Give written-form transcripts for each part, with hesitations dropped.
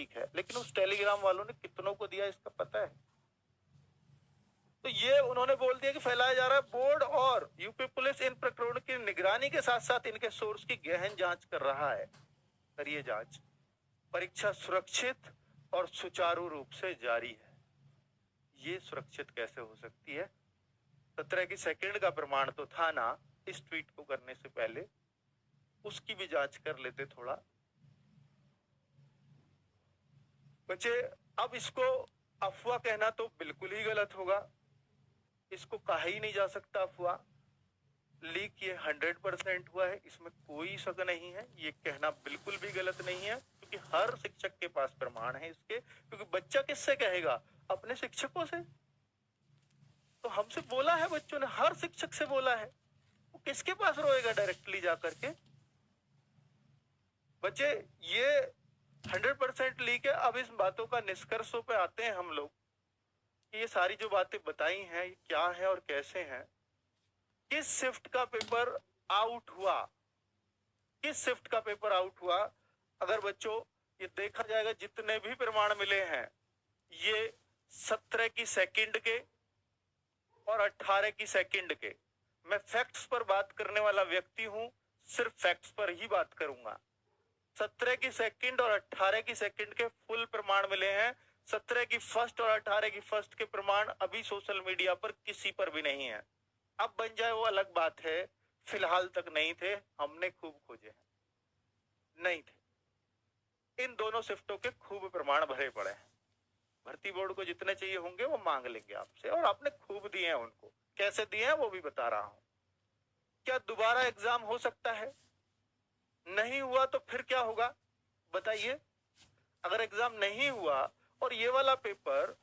ठीक है, लेकिन उस टेलीग्राम वालों ने कितनों को दिया इसका पता है? तो ये उन्होंने बोल दिया कि फैलाया जा रहा है। बोर्ड और यूपी पुलिस इन प्रकरणों की निगरानी के साथ साथ इनके सोर्स की गहन जांच कर रहा है। करिए जांच। परीक्षा सुरक्षित और सुचारू रूप से जारी है। ये सुरक्षित कैसे हो सकती है? 17 की सेकंड का प्रमाण तो था ना इस ट्वीट को करने से पहले, उसकी भी जांच कर लेते थोड़ा। बच्चे, अब इसको अफवाह कहना तो बिल्कुल ही गलत होगा, इसको कहा ही नहीं जा सकता अफवाह। लीक ये 100% हुआ है, इसमें कोई शक नहीं है। ये कहना बिल्कुल भी गलत नहीं है, क्योंकि हर शिक्षक के पास प्रमाण है इसके। क्योंकि बच्चा किससे कहेगा? अपने शिक्षकों से। तो हमसे बोला है बच्चों ने, हर शिक्षक से बोला है, वो किसके पास रोएगा डायरेक्टली जाकर के? बच्चे, ये 100% लीक है। अब इस बातों का निष्कर्षों पे आते हैं हम लोग कि ये सारी जो बातें बताई हैं ये क्या है और कैसे हैं। किस शिफ्ट का पेपर आउट हुआ? किस शिफ्ट का पेपर आउट हुआ? अगर बच्चों ये देखा जाएगा, जितने भी प्रमाण मिले हैं ये 17 की सेकंड के और 18 की सेकंड के। मैं फैक्ट्स पर बात करने वाला व्यक्ति हूं, सिर्फ फैक्ट्स पर ही बात करूंगा। 17 की सेकंड और 18 की सेकंड के फुल प्रमाण मिले हैं। 17 की फर्स्ट और 18 की फर्स्ट के प्रमाण अभी सोशल मीडिया पर किसी पर भी नहीं है। अब बन जाए वो अलग बात है, फिलहाल तक नहीं थे, हमने खूब खोजे हैं, नहीं थे। इन दोनों शिफ्टों के खूब प्रमाण भरे पड़े हैं। भर्ती बोर्ड को जितने चाहिए होंगे वो मांग लेंगे आपसे, और आपने खूब दिए हैं उनको। कैसे दिए हैं वो भी बता रहा हूं। क्या दोबारा एग्जाम हो सकता है? नहीं हुआ तो फिर क्या होगा बताइए? अगर एग्जाम नहीं हुआ और ये वाला पेपर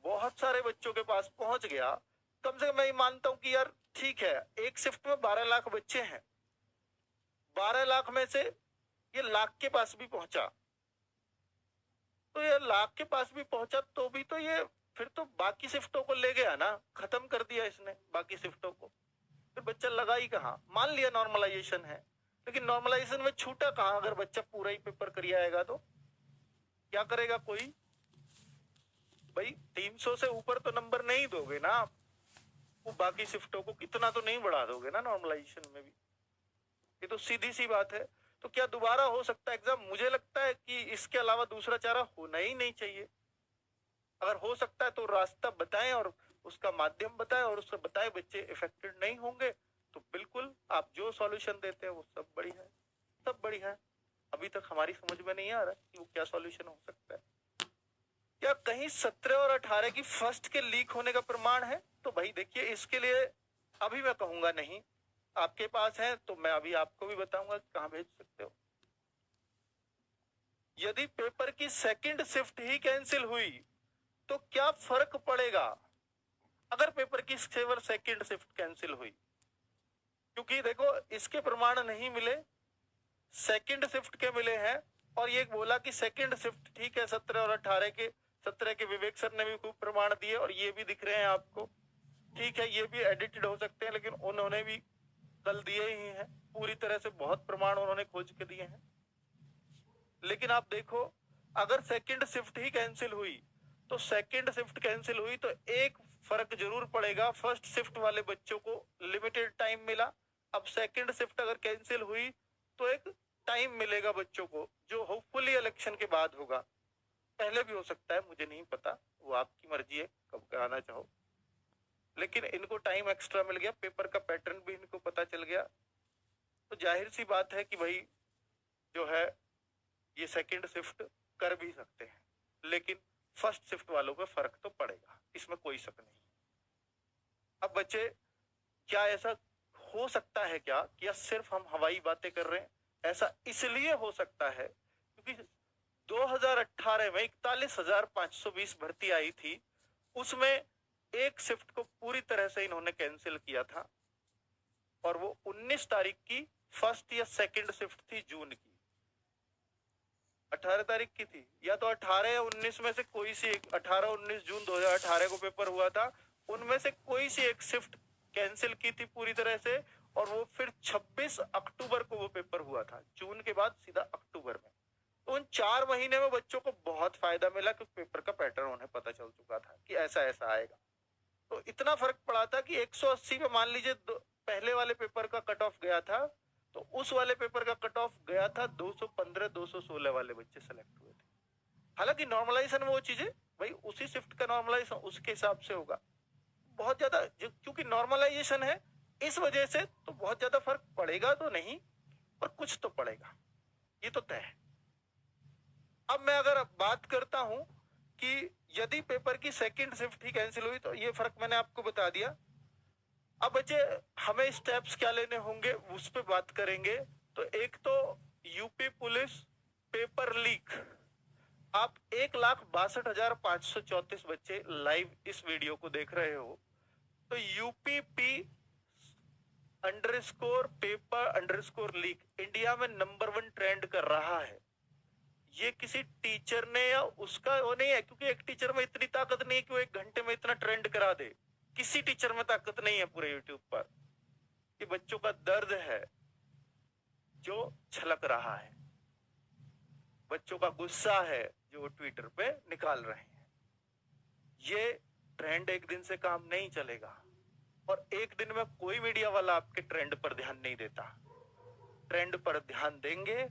बहुत सारे बच्चों के पास पहुंच गया, कम से कम मैं मानता हूं कि यार ठीक है, एक शिफ्ट में 12 लाख बच्चे हैं, 12 लाख में से ये लाख के पास भी पहुंचा, तो ये लाख के पास भी पहुंचा तो भी तो ये फिर तो बाकी शिफ्टों को ले गया ना, खत्म कर दिया इसने बाकी शिफ्टों को। फिर बच्चा लगा ही कहां? मान लिया नॉर्मलाइजेशन है, लेकिन नॉर्मलाइजेशन में छूटा कहां? अगर बच्चा पूरा ही पेपर कर आएगा तो क्या करेगा कोई? भाई 300 से ऊपर तो नंबर नहीं दोगे ना आप, वो बाकी शिफ्टों को कितना तो नहीं बढ़ा दोगे ना नॉर्मलाइजेशन में भी। ये तो सीधी सी बात है। तो क्या दोबारा हो सकता है एग्जाम? मुझे लगता है कि इसके अलावा दूसरा चारा होना ही नहीं चाहिए। अगर हो सकता है तो रास्ता बताएं और उसका माध्यम बताएं, और उससे बताएं बच्चे इफेक्टेड नहीं होंगे तो बिल्कुल आप जो सॉल्यूशन देते हैं वो सब बढ़िया है, सब बढ़िया है। अभी तक हमारी समझ में नहीं आ रहा कि वो क्या सॉल्यूशन हो सकता है। क्या कहीं 17 और 18 की फर्स्ट के लीक होने का प्रमाण है? तो भाई देखिए, इसके लिए अभी मैं कहूंगा नहीं, आपके पास है तो मैं अभी आपको भी बताऊंगा कहां भेज सकते हो। यदि पेपर की सेकंड शिफ्ट ही कैंसिल हुई तो क्या फर्क पड़ेगा अगर पेपर की सेकंड शिफ्ट कैंसिल हुई? क्योंकि देखो, इसके प्रमाण नहीं मिले, सेकंड शिफ्ट के मिले हैं। और ये बोला कि सेकंड शिफ्ट ठीक है 17 और 18 के। 17 के विवेक सर ने भी खूब प्रमाण दिए और ये भी दिख रहे हैं आपको, ठीक है, ये भी एडिटेड हो सकते हैं, लेकिन उन्होंने भी कल दिए ही हैं पूरी तरह से, बहुत प्रमाण उन्होंने खोज के दिए हैं। लेकिन आप देखो, अगर सेकंड शिफ्ट ही कैंसिल हुई तो सेकंड शिफ्ट कैंसिल हुई तो एक फर्क जरूर पड़ेगा, फर्स्ट शिफ्ट वाले बच्चों को लिमिटेड टाइम मिला। अब सेकंड शिफ्ट अगर कैंसिल हुई तो एक टाइम मिलेगा बच्चों को, जो होपफुली इलेक्शन के बाद होगा, पहले भी हो सकता है, मुझे नहीं पता, वो आपकी मर्जी है कब कराना चाहो। लेकिन इनको टाइम एक्स्ट्रा मिल गया, पेपर का पैटर्न भी इनको पता चल गया, तो जाहिर सी बात है कि भाई जो है ये सेकंड शिफ्ट कर भी सकते हैं, लेकिन फर्स्ट शिफ्ट वालों पे फर्क तो पड़ेगा, इसमें कोई शक नहीं। अब बच्चे, क्या ऐसा हो सकता है क्या, या सिर्फ हम हवाई बातें कर रहे हैं? ऐसा इसलिए हो सकता है क्योंकि 2018 में 41,520 भर्ती आई थी, उसमें एक शिफ्ट को पूरी तरह से इन्होंने कैंसिल किया था, और वो 19 तारीख की फर्स्ट या सेकंड शिफ्ट थी जून की। 18 तारीख की थी, या तो 18 या 19 में से कोई सी एक, 18-19 जून 2018 को पेपर हुआ था, उनमें से कोई सी एक शिफ्ट कैंसिल की थी पूरी तरह से, और वो फिर 26 अक्टूबर को वो पेपर हुआ था, जून के बाद सीधा अक्टूबर में। उन 4 महीने में बच्चों को बहुत फायदा मिला क्योंकि पेपर का पैटर्न उन्हें पता चल चुका था कि ऐसा ऐसा आएगा। तो इतना फर्क पड़ा था कि 180 पे मान लीजिए पहले वाले पेपर का कट ऑफ गया था, तो उस वाले पेपर का कट ऑफ गया था 215 216 वाले बच्चे सेलेक्ट हुए थे। हालांकि नॉर्मलाइजेशन में वो चीजें भाई उसी शिफ्ट का नॉर्मलाइजेशन उसके हिसाब से होगा। बहुत ज्यादा क्योंकि नॉर्मलाइजेशन है इस वजह से तो बहुत ज्यादा फर्क पड़ेगा तो नहीं, पर कुछ तो पड़ेगा, ये तो तय है। अब मैं अगर बात करता हूं कि यदि पेपर की सेकंड शिफ्ट ही कैंसिल हुई तो ये फर्क मैंने आपको बता दिया। अब बच्चे हमें स्टेप्स क्या लेने होंगे उस पर बात करेंगे। तो एक तो यूपी पुलिस पेपर लीक, आप 1,62,534 बच्चे लाइव इस वीडियो को देख रहे हो, तो UPP underscore paper underscore leak India में नंबर 1 ट्रेंड कर रहा है। ये किसी टीचर ने या उसका वो नहीं है, क्योंकि एक टीचर में इतनी ताकत नहीं है कि वो 1 घंटे में इतना ट्रेंड करा दे। किसी टीचर में ताकत नहीं है पूरे यूट्यूब पर कि बच्चों का दर्द है जो छलक रहा है, बच्चों का गुस्सा है जो ट्विटर पे निकाल रहे हैं। ये ट्रेंड एक दिन से काम नहीं चलेगा और एक दिन में कोई मीडिया वाला आपके ट्रेंड पर ध्यान नहीं देता। ट्रेंड पर ध्यान देंगे,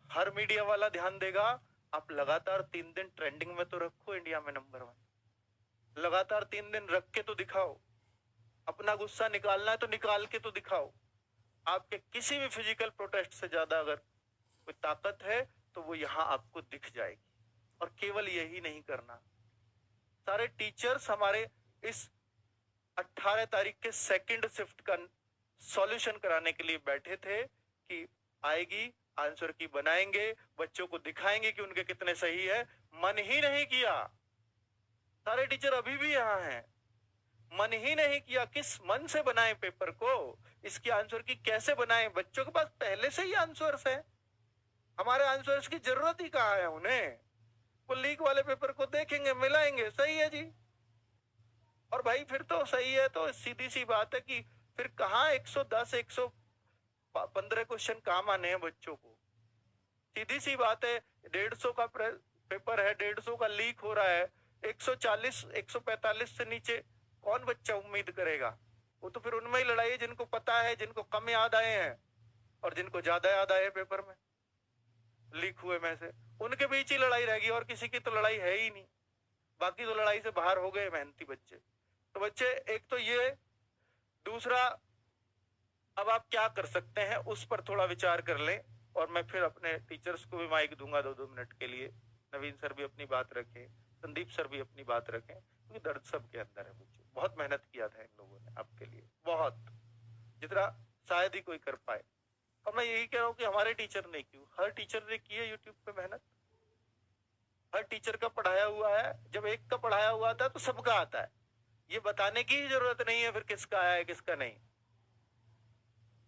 हर मीडिया वाला ध्यान देगा। आप लगातार 3 दिन ट्रेंडिंग में तो रखो, इंडिया में नंबर 1 लगातार 3 दिन रख के तो दिखाओ। अपना गुस्सा निकालना है तो निकाल के तो दिखाओ। आपके किसी भी फिजिकल प्रोटेस्ट से ज्यादा अगर कोई ताकत है तो वो यहाँ आपको दिख जाएगी। और केवल यही नहीं करना, सारे टीचर्स हमारे इस 18 तारीख के सेकंड शिफ्ट का सॉल्यूशन कराने के लिए बैठे थे कि आएगी, आंसर की बनाएंगे, बच्चों को दिखाएंगे कि उनके कितने सही है। मन ही नहीं किया, सारे टीचर अभी भी यहाँ हैं, मन ही नहीं किया। किस मन से बनाए पेपर को, इसकी आंसर की कैसे बनाए? बच्चों के पास पहले से ही आंसर्स है, हमारे आंसर्स की जरूरत ही कहाँ है उन्हें? वो लीक वाले पेपर को देखेंगे, मिलाएंगे, सही है जी। और भाई फिर तो सही है तो सीधी सी बात है कि फिर कहाँ 110 115 क्वेश्चन काम आने हैं बच्चों को? सीधी सी बात है, 150 का पेपर है, 150 का लीक हो रहा है, 140 145 से नीचे कौन बच्चा उम्मीद करेगा? वो तो फिर उनमें ही लड़ाई है जिनको पता है, जिनको कम याद आए हैं और जिनको ज्यादा याद आए पेपर में लीक हुए में से, उनके बीच ही लड़ाई रहेगी और किसी की तो लड़ाई है ही नहीं। बाकी तो लड़ाई से बाहर हो गए मेहनती बच्चे। तो बच्चे एक तो ये, दूसरा अब आप क्या कर सकते हैं उस पर थोड़ा विचार कर लें। और मैं फिर अपने टीचर्स को भी माइक दूंगा 2-2 मिनट के लिए। नवीन सर भी अपनी बात रखें, संदीप सर भी अपनी बात रखें, क्योंकि दर्द सबके अंदर है बच्चों। बहुत मेहनत किया था इन लोगों ने आपके लिए, बहुत, जितना शायद ही कोई कर पाए। और मैं यही कह रहा हूँ कि हमारे टीचर ने क्यों, हर टीचर ने की है यूट्यूब पे मेहनत। हर टीचर का पढ़ाया हुआ है, जब एक का पढ़ाया हुआ था तो सबका आता है, ये बताने की जरूरत नहीं है फिर किसका आया है किसका नहीं।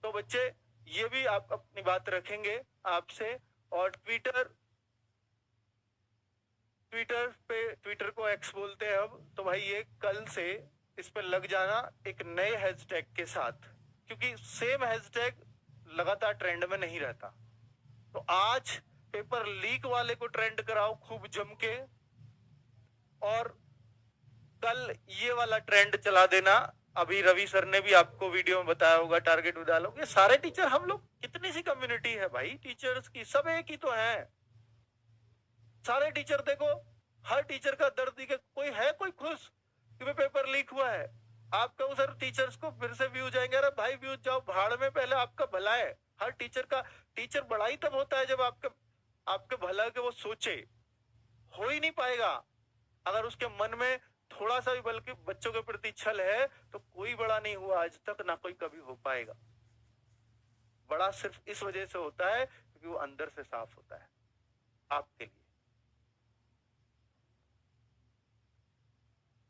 तो बच्चे ये भी आप अपनी बात रखेंगे आपसे। और ट्विटर को एक्स बोलते हैं अब, तो भाई ये कल से इस पर लग जाना एक नए हैशटैग के साथ, क्योंकि सेम हैशटैग लगातार ट्रेंड में नहीं रहता। तो आज पेपर लीक वाले को ट्रेंड कराओ खूब जम के, और कल ये वाला ट्रेंड चला देना। अभी रवि सर ने भी आपको वीडियो में बताया होगा, टारगेट विद डालो। ये सारे टीचर, हम लोग कितनी सी कम्युनिटी है भाई टीचर्स की, सब एक ही तो है। सारे टीचर देखो, हर टीचर का दर्द दिखे। कोई है कोई खुश कि पेपर लीक हुआ है? आप कहो सर टीचर्स को फिर से व्यूज जाएंगे, अरे भाई व्यूज जाओ भाड़ में, पहले आपका भला है। हर टीचर बड़ा ही तब होता है जब आपके भला के वो सोचे। हो ही नहीं पाएगा अगर उसके मन में थोड़ा सा भी बल्कि बच्चों के प्रति छल है, तो कोई बड़ा नहीं हुआ आज तक, ना कोई कभी हो पाएगा। बड़ा सिर्फ इस वजह से होता है क्योंकि वो अंदर से साफ होता है आपके लिए।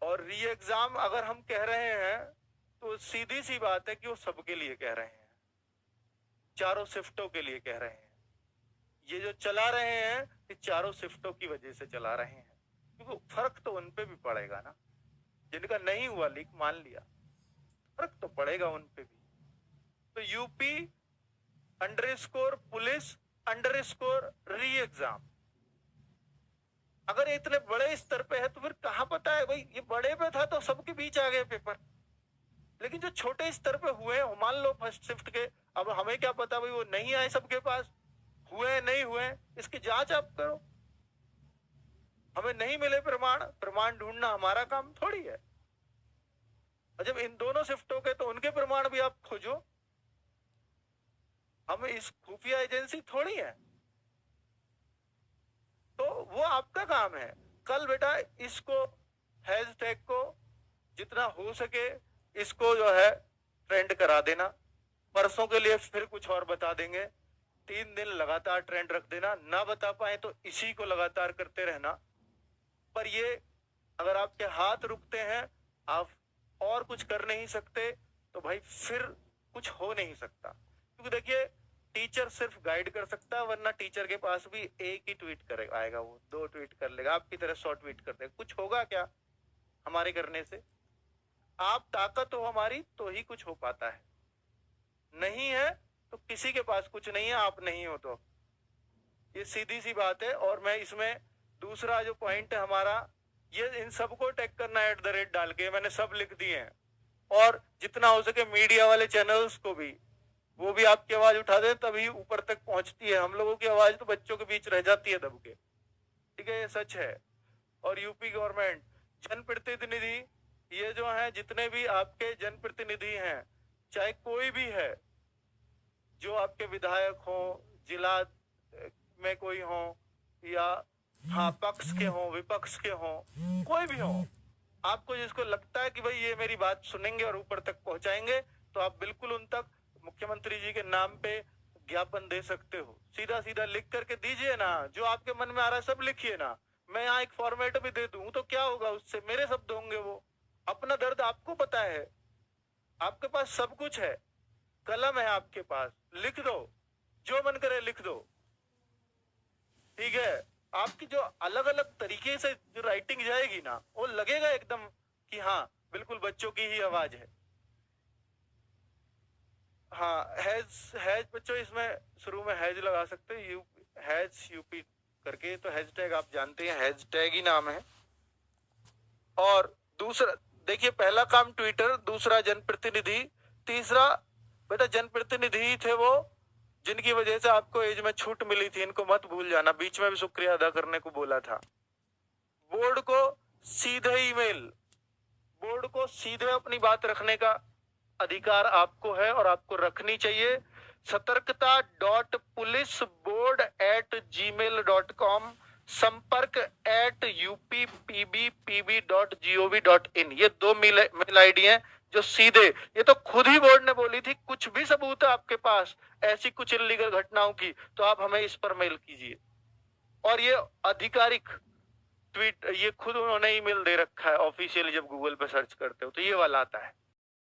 और री एग्जाम अगर हम कह रहे हैं तो सीधी सी बात है कि वो सबके लिए कह रहे हैं, चारों शिफ्टों के लिए कह रहे हैं। ये जो चला रहे हैं ये चारों शिफ्टों की वजह से चला रहे हैं, क्योंकि फर्क तो उन पे भी पड़ेगा ना, जिनका नहीं हुआ लीक मान लिया, फर्क तो पड़ेगा उन पे भी। तो यूपी अंडरस्कोर पुलिस अंडरस्कोर री एग्जाम। अगर इतने बड़े स्तर पे है तो फिर कहां पता है भाई, ये बड़े पे था तो सबके बीच आ गए पेपर, लेकिन जो छोटे स्तर पे हुए मान लो फर्स्ट शिफ्ट के, अब हमें क्या पता भाई वो नहीं आए सबके पास, हुए नहीं हुए, इसकी जांच आप करो। हमें नहीं मिले प्रमाण, प्रमाण ढूंढना हमारा काम थोड़ी है। और जब इन दोनों शिफ्टों के तो उनके प्रमाण भी आप खोजो, हम इस खुफिया एजेंसी थोड़ी है। तो वो आपका काम है। कल बेटा इसको हैशटैग को जितना हो सके इसको जो है ट्रेंड करा देना, परसों के लिए फिर कुछ और बता देंगे, 3 दिन लगातार ट्रेंड रख देना, ना बता पाए तो इसी को लगातार करते रहना। पर ये अगर आपके हाथ रुकते हैं, आप और कुछ कर नहीं सकते, तो भाई फिर कुछ हो नहीं सकता। क्योंकि देखिए टीचर सिर्फ गाइड कर सकता है, वरना टीचर के पास भी एक ही ट्वीट करेगा, आएगा वो 2 ट्वीट कर लेगा, आपकी तरह 100 ट्वीट कर देगा, कुछ होगा क्या हमारे करने से? आप ताकत हो हमारी तो ही कुछ हो पाता है, नहीं है तो किसी के पास कुछ नहीं है, आप नहीं हो तो। ये सीधी सी बात है। और मैं इसमें दूसरा जो पॉइंट है हमारा, ये इन सबको टैग करना @ डाल के मैंने सब लिख दिए हैं, और जितना हो सके मीडिया वाले चैनल्स को भी, वो भी आपकी आवाज उठा दें तभी ऊपर तक पहुंचती है, हम लोगों की आवाज तो बच्चों के बीच रह जाती है दब के, ठीक है, ये सच है। और यूपी गवर्नमेंट, जनप्रतिनिधि, ये जो है जितने भी आपके जनप्रतिनिधि हैं, चाहे कोई भी है, जो आपके विधायक हो, जिला में कोई हो, या हाँ पक्ष के हो विपक्ष के हो, कोई भी हो, आपको जिसको लगता है कि भाई ये मेरी बात सुनेंगे और ऊपर तक पहुंचाएंगे, तो आप बिल्कुल उन तक मुख्यमंत्री जी के नाम पे ज्ञापन दे सकते हो। सीधा सीधा लिख करके दीजिए ना, जो आपके मन में आ रहा है सब लिखिए ना। मैं यहाँ एक फॉर्मेट भी दे दूं तो क्या होगा उससे, मेरे शब्द होंगे वो। अपना दर्द आपको पता है, आपके पास सब कुछ है, कलम है आपके पास, लिख दो, जो मन करे लिख दो, ठीक है। आपकी जो अलग अलग तरीके से जो राइटिंग जाएगी ना, वो लगेगा एकदम कि हाँ बिल्कुल बच्चों की ही आवाज है। हाँ हैज बच्चों, इसमें शुरू में हैज लगा सकते हैं, हैज यूपी करके, तो हैशटैग आप जानते हैं, हैशटैग ही नाम है। और दूसरा देखिए, पहला काम ट्विटर, दूसरा जनप्रतिनिधि, तीसरा बेटा जनप्रतिनिधि थे वो जिनकी वजह से आपको एज में छूट मिली थी, इनको मत भूल जाना, बीच में भी शुक्रिया अदा करने को बोला था। बोर्ड को सीधे ईमेल, बोर्ड को सीधे अपनी बात रखने का अधिकार आपको है और आपको रखनी चाहिए। satarkta.puliceboard@gmail.com, संपर्क@uppb.gov.in, ये 2 मेल आईडी हैं जो सीधे, ये तो खुद ही बोर्ड ने बोली थी, कुछ भी सबूत है आपके पास ऐसी कुछ इलीगल घटनाओं की तो आप हमें इस पर मेल कीजिए। और ये आधिकारिक ट्वीट, ये खुद उन्होंने ईमेल दे रखा है ऑफिशियली, जब गूगल पे सर्च करते हो तो ये वाला आता है।